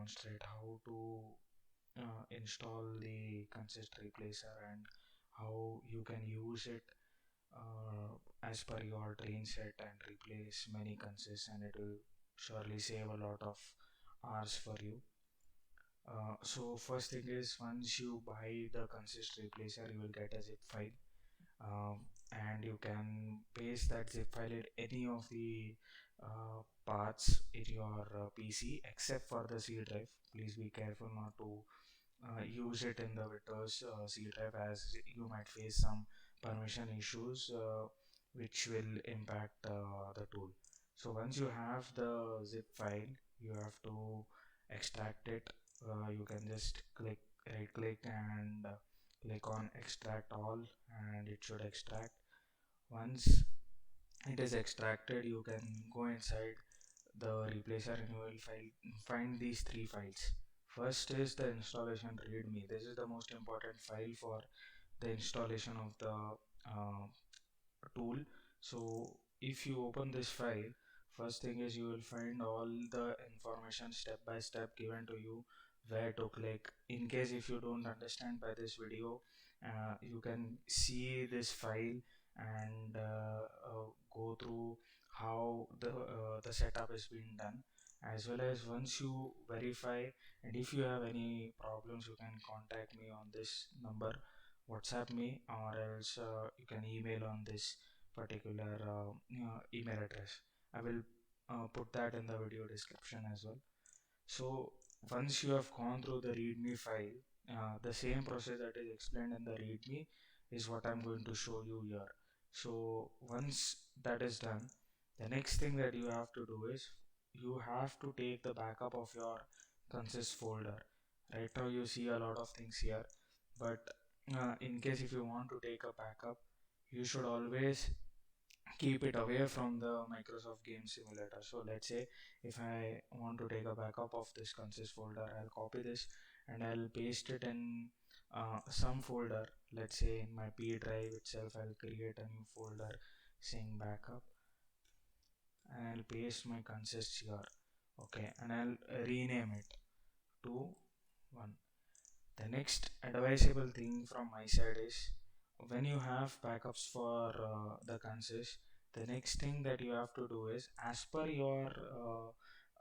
demonstrate how to install the consist replacer and how you can use it as per your train set and replace many consists, and it will surely save a lot of hours for you. So first thing is, once you buy the consist replacer, you will get a zip file, and you can paste that zip file in any of the paths in your PC except for the C drive. Please be careful not to use it in the Windows C drive, as you might face some permission issues which will impact the tool. So once you have the zip file, you have to extract it. You can just right click and click on extract all, and it should extract. Once it is extracted, you can go inside the replacer and you will find these three files. First is the installation readme. This is the most important file for the installation of the uh, tool. So if you open this file, first thing is you will find all the information step by step given to you, where to click. In case if you don't understand by this video, you can see this file and go through how the setup is being done, as well as once you verify. And if you have any problems, you can contact me on this number, WhatsApp me, or else you can email on this particular email address. I will put that in the video description as well. So once you have gone through the readme file, the same process that is explained in the readme is what I'm going to show you here. So once that is done, the next thing that you have to do is you have to take the backup of your consist folder. Right now you see a lot of things here, but in case if you want to take a backup, you should always keep it away from the Microsoft Game Simulator. So let's say if I want to take a backup of this consist folder, I'll copy this and I'll paste it in some folder. Let's say in my P drive itself, I'll create a new folder saying backup, and I'll paste my consist here. Okay, and I'll rename it to 1. The next advisable thing from my side is, when you have backups for the consist, the next thing that you have to do is, as per your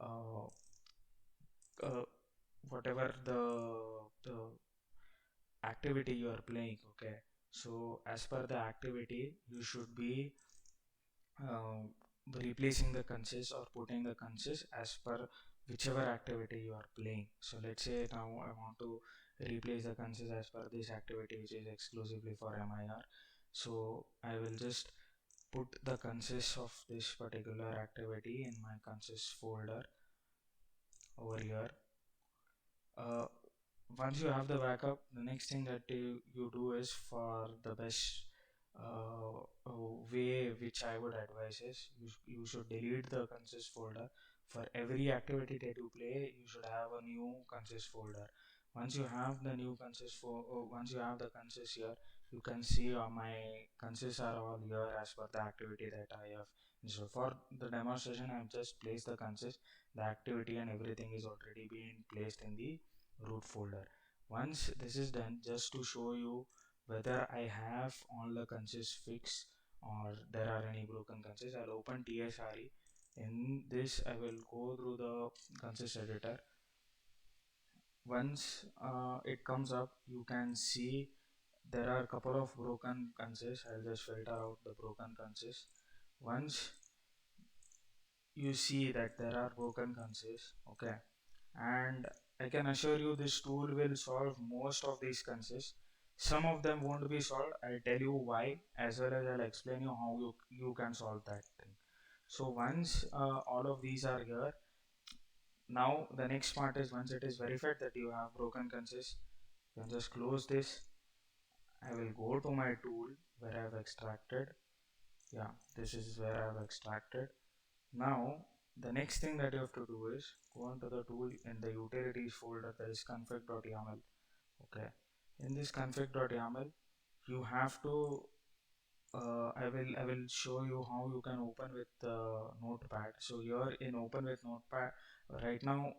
uh, whatever the activity you are playing. Okay, so as per the activity, you should be uh, replacing the consist or putting the consist as per whichever activity you are playing. So let's say now I want to replace the consist as per this activity which is exclusively for MIR. So I will just put the consist of this particular activity in my consist folder over here. uh, Once you have the backup, the next thing that you do is, for the best way which I would advise is, you should delete the consist folder. For every activity that you play, you should have a new consist folder. Once you have the new once you have the consist here, you can see my consists are all here as per the activity that I have. So for the demonstration, I have just placed the consist, the activity and everything is already being placed in the root folder. Once this is done, just to show you whether I have all the consists fixed or there are any broken consists, I'll open TSRE. In this, I will go through the consist editor. Once it comes up, you can see there are a couple of broken consists. I'll just filter out the broken consists. Once you see that there are broken consists, okay, and I can assure you this tool will solve most of these consists. Some of them won't be solved. I'll tell you why, as well as I'll explain you how you can solve that thing. So once all of these are here, now the next part is, once it is verified that you have broken consists, you can just close this. I will go to my tool where I have extracted. Yeah, this is where I have extracted. Now the next thing that you have to do is go into the tool in the utilities folder, there is config.yaml. Okay, in this config.yaml you have to I will show you how you can open with notepad. So here in open with notepad, right now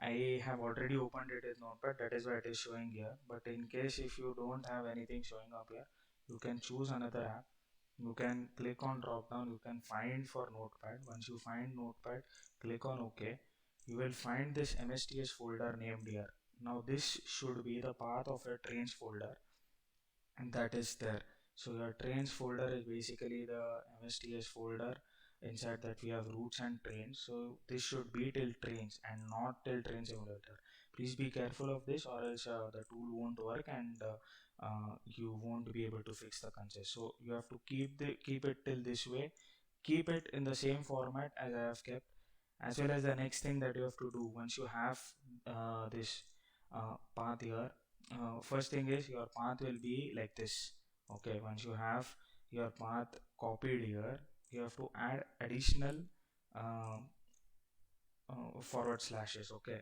I have already opened it in Notepad, that is why it is showing here. But in case if you don't have anything showing up here, you can choose another app. You can click on drop down, you can find for Notepad. Once you find Notepad, click on OK. You will find this MSTS folder named here. Now this should be the path of your trains folder, and that is there. So your trains folder is basically the MSTS folder. Inside that we have routes and trains. So this should be till trains and not till train simulator. Please be careful of this, or else the tool won't work, and you won't be able to fix the consist. So you have to keep it till this way. Keep it in the same format as I have kept. As well as the next thing that you have to do once you have this path here, first thing is your path will be like this. Okay, once you have your path copied here, you have to add additional uh, forward slashes. Okay,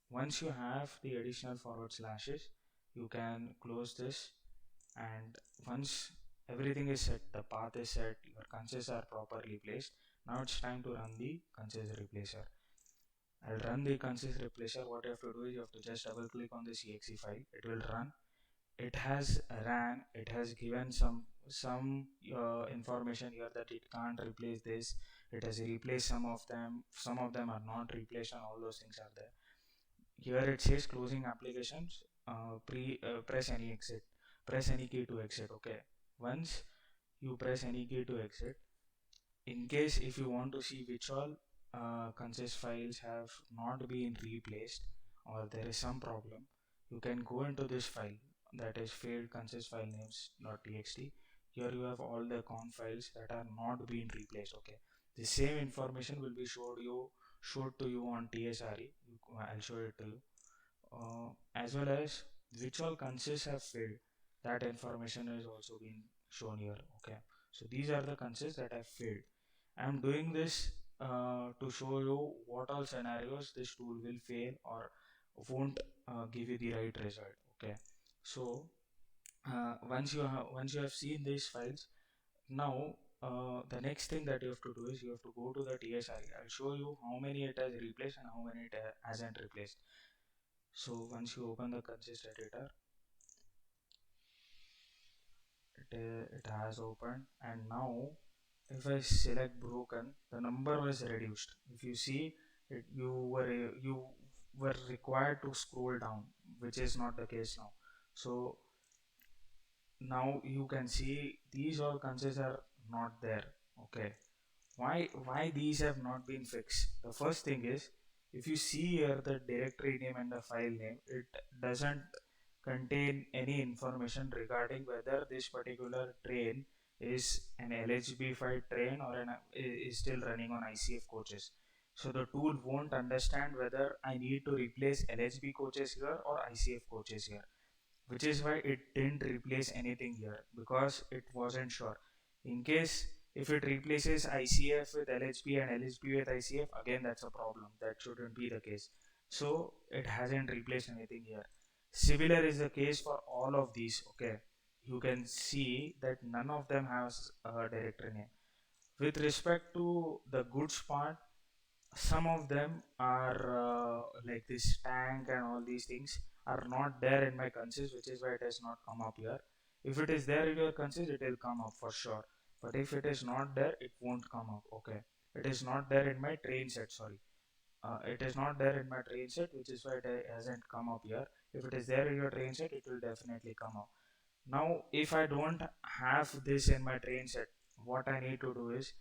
once you have the additional forward slashes, you can close this. And once everything is set, the path is set, your consists are properly placed, now it's time to run the consist replacer. I'll run the consist replacer. What you have to do is you have to just double click on this exe file. It will run. It has ran. It has given some information here that it can't replace this. It has replaced some of them. Some of them are not replaced, and all those things are there. Here it says closing applications. Press any exit. Press any key to exit. Okay. Once you press any key to exit, in case if you want to see which all consist files have not been replaced, or there is some problem, you can go into this file, that is failed consist file names.txt. Here you have all the conf files that are not being replaced. Okay, the same information will be showed to you on tsre. I'll show it to you, as well as which all consists have failed. That information is also being shown here. Okay, so these are the consists that have failed. I'm doing this to show you what all scenarios this tool will fail or won't give you the right result. Okay, so once you have seen these files, now the next thing that you have to do is you have to go to the TSRE. I'll show you how many it has replaced and how many it hasn't replaced. So once you open the consist editor, it has opened, and now if I select broken, the number was reduced. If you see it, you were required to scroll down, which is not the case now. So now you can see these all consists are not there. Okay, why these have not been fixed? The first thing is, if you see here the directory name and the file name, it doesn't contain any information regarding whether this particular train is an LHB5 train or is still running on ICF coaches. So the tool won't understand whether I need to replace LHB coaches here or ICF coaches here, which is why it didn't replace anything here, because it wasn't sure. In case if it replaces ICF with LHP and LHP with ICF, again that's a problem. That shouldn't be the case. So it hasn't replaced anything here. Similar is the case for all of these. Okay, you can see that none of them has a directory name. With respect to the goods part, some of them are like this tank and all these things are not there in my consist, which is why it has not come up here. If it is there in your consist, it will come up for sure, but if it is not there, it won't come up. Okay, it is not there in my train set, sorry, it is not there in my train set, which is why it hasn't come up here. If it is there in your train set, it will definitely come up. Now if I don't have this in my train set, what I need to do is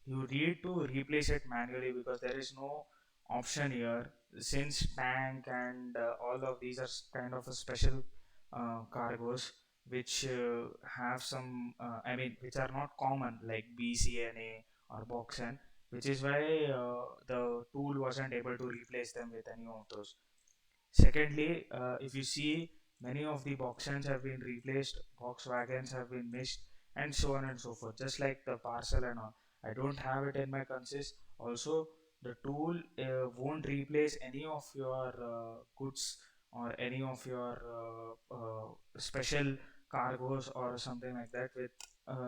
you need to replace it manually, because there is no option here, since tank and all of these are kind of a special cargos which have some I mean which are not common like BCNA or Boxen, which is why the tool wasn't able to replace them with any of those. Secondly, if you see, many of the Boxens have been replaced, box wagons have been missed, and so on and so forth, just like the parcel and all. I don't have it in my consist. Also, the tool won't replace any of your goods or any of your special cargoes or something like that with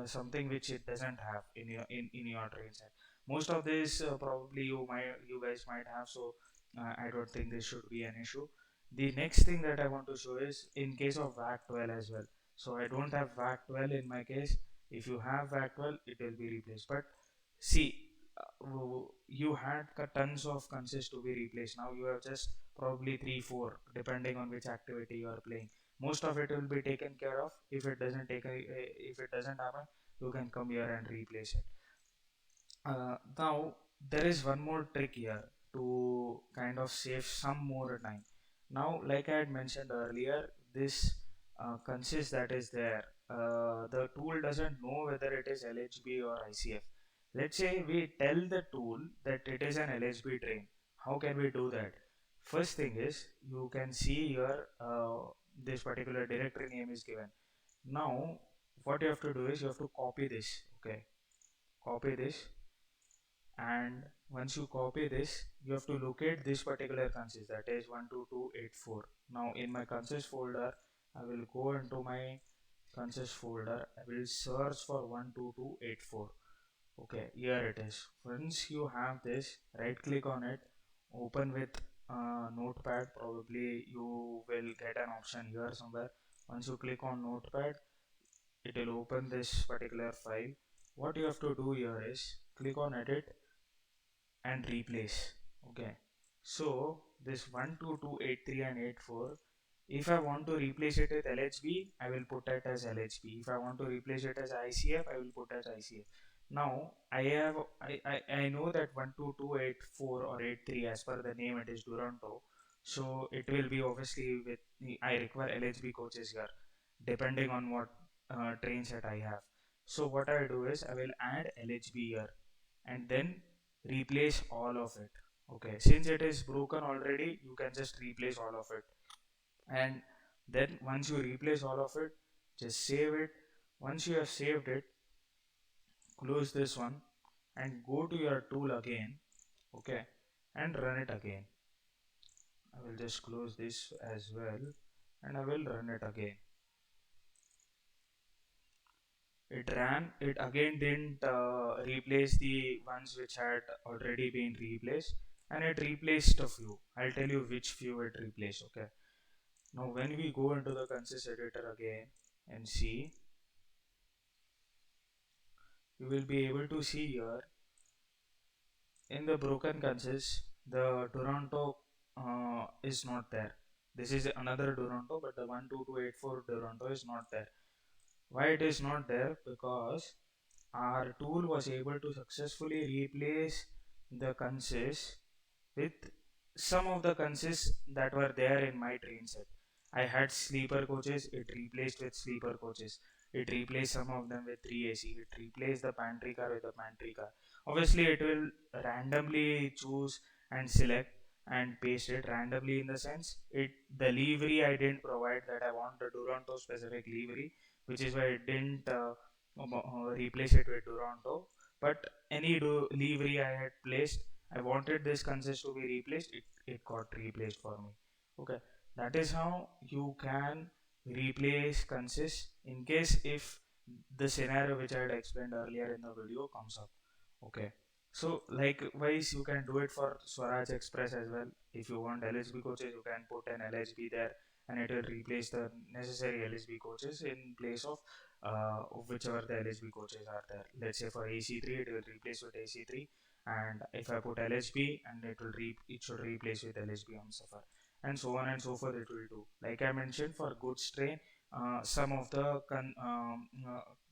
something which it doesn't have in your train set. Most of this probably you guys might have. So I don't think this should be an issue. The next thing that I want to show is in case of VAC12 as well. So I don't have VAC12 in my case. If you have VAC12, it will be replaced. But see, you had tons of consists to be replaced. Now you have just probably 3 4 depending on which activity you are playing. Most of it will be taken care of. If it doesn't if it doesn't happen, you can come here and replace it. Now there is one more trick here to kind of save some more time. Now, like I had mentioned earlier, this consist that is there, the tool doesn't know whether it is LHB or ICF. Let's say we tell the tool that it is an LHB train. How can we do that? First thing is, you can see here this particular directory name is given. Now what you have to do is you have to copy this. Okay, copy this, and once you copy this, you have to locate this particular consist, that is 12284. Now in my consist folder, I will go into my consist folder, I will search for 12284. Okay, here it is. Once you have this, right click on it, open with notepad. Probably you will get an option here somewhere. Once you click on notepad, it will open this particular file. What you have to do here is click on edit and replace. Okay, so this 12283 and 84, if I want to replace it with LHB, I will put it as LHB. If I want to replace it as ICF, I will put as ICF. Now I know that 12284 or 83, as per the name, it is Duranto. So it will be obviously with I require LHB coaches here depending on what train set I have. So what I do is I will add LHB here and then replace all of it. Okay, since it is broken already, you can just replace all of it. And then once you replace all of it, just save it. Once you have saved it, close this one and go to your tool again. Okay, and run it again. I will just close this as well and I will run it again. It ran, it again didn't replace the ones which had already been replaced, and it replaced a few. I'll tell you which few it replaced. Okay, now when we go into the consist editor again and see, you will be able to see here in the broken consist the Toronto is not there. This is another Toronto, but the 12284 Toronto is not there. Why it is not there? Because our tool was able to successfully replace the consists with some of the consists that were there in my train set. I had sleeper coaches, it replaced with sleeper coaches. It replaced some of them with 3AC. It replaced the pantry car with a pantry car. Obviously, it will randomly choose and select and paste it randomly, in the sense it the livery I didn't provide, that I want a Duranto specific livery, which is why it didn't replace it with Duranto. But any livery I had placed, I wanted this consist to be replaced, it got replaced for me. Okay, that is how you can replace consist in case if the scenario which I had explained earlier in the video comes up. Okay, so likewise you can do it for Swaraj Express as well. If you want LHB coaches, you can put an LHB there and it will replace the necessary LHB coaches in place of whichever the LHB coaches are there. Let's say for AC3 it will replace with AC3, and if I put LHB, and it should replace with LHB on suffer, and so on and so forth it will do. Like I mentioned, for goods train, some of the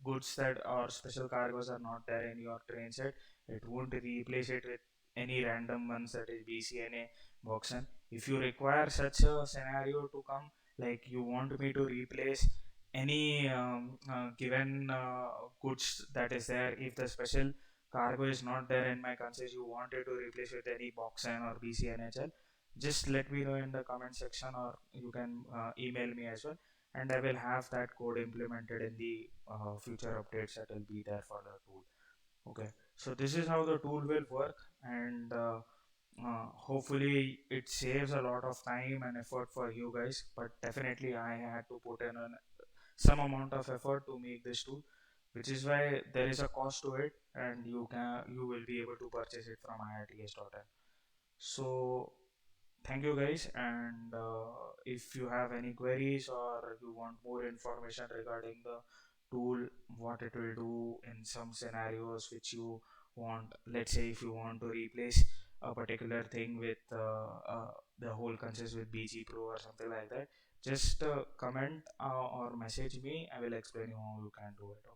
goods that or special cargoes are not there in your train set, it won't replace it with any random ones, that is BCNA boxen. If you require such a scenario to come, like you want me to replace any given goods that is there, if the special cargo is not there in my consist, you wanted to replace with any boxen or BCNHL, just let me know in the comment section, or you can email me as well, and I will have that code implemented in the future updates that will be there for the tool. Okay, so this is how the tool will work, and hopefully it saves a lot of time and effort for you guys, but definitely I had to put in some amount of effort to make this tool, which is why there is a cost to it, and you will be able to purchase it from iits.in. So Thank you guys, and if you have any queries or you want more information regarding the tool, what it will do in some scenarios which you want, let's say if you want to replace a particular thing with the whole consists with BG Pro or something like that, just comment or message me. I will explain you how you can do it.